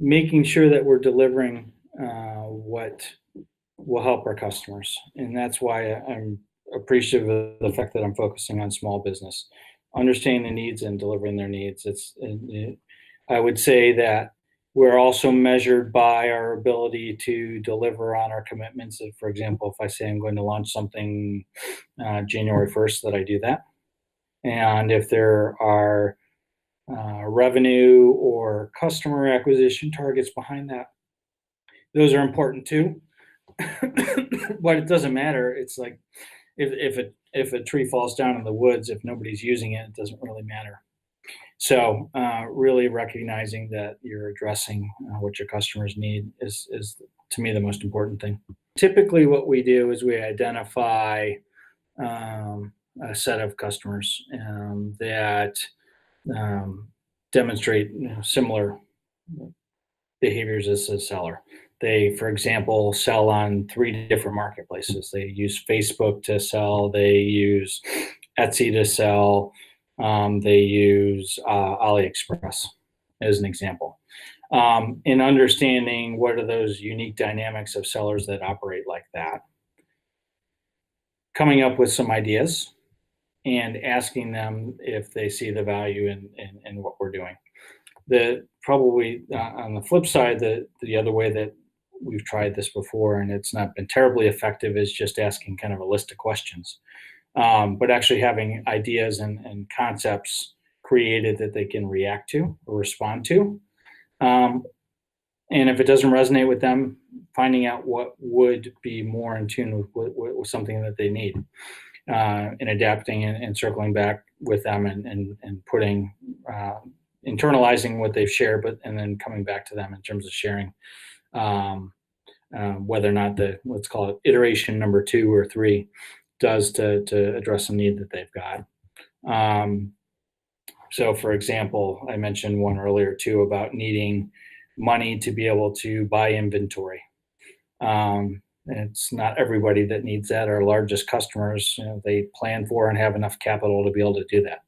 making sure that we're delivering what will help our customers. And that's why I'm appreciative of the fact that I'm focusing on small business, understanding the needs and delivering their needs. I would say that we're also measured by our ability to deliver on our commitments. If, for example, if I say I'm going to launch something January 1st, that I do that. And if there are revenue or customer acquisition targets behind that, those are important too. But it doesn't matter. It's like if a tree falls down in the woods, if nobody's using it, it doesn't really matter. So really recognizing that you're addressing what your customers need is to me the most important thing. Typically, what we do is we identify a set of customers that demonstrate similar behaviors as a seller. They, for example, sell on 3 different marketplaces. They use Facebook to sell. They use Etsy to sell. They use AliExpress as an example. In understanding what are those unique dynamics of sellers that operate like that, coming up with some ideas and asking them if they see the value in what we're doing. Probably on the flip side, the other way that we've tried this before and it's not been terribly effective is just asking kind of a list of questions, but actually having ideas and concepts created that they can react to or respond to. And if it doesn't resonate with them, finding out what would be more in tune with something that they need, and adapting and circling back with them and putting internalizing what they've shared, and then coming back to them in terms of sharing whether or not let's call it iteration number 2 or 3 does to address a need that they've got. So for example, I mentioned one earlier too about needing money to be able to buy inventory. It's not everybody that needs that. Our largest customers, they plan for and have enough capital to be able to do that.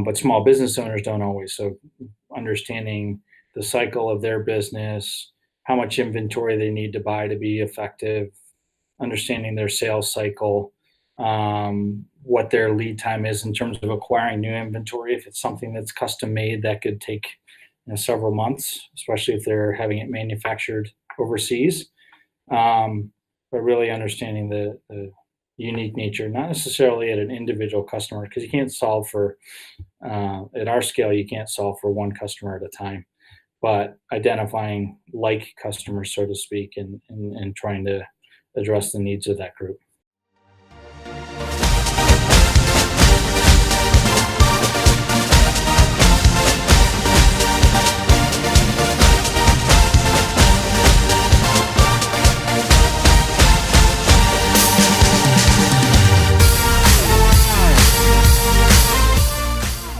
But small business owners don't always. So understanding the cycle of their business, how much inventory they need to buy to be effective, understanding their sales cycle, what their lead time is in terms of acquiring new inventory. If it's something that's custom made, that could take several months, especially if they're having it manufactured overseas. But really understanding the unique nature, not necessarily at an individual customer, because you can't solve for, at our scale, you can't solve for one customer at a time, but identifying like customers, so to speak, and trying to address the needs of that group.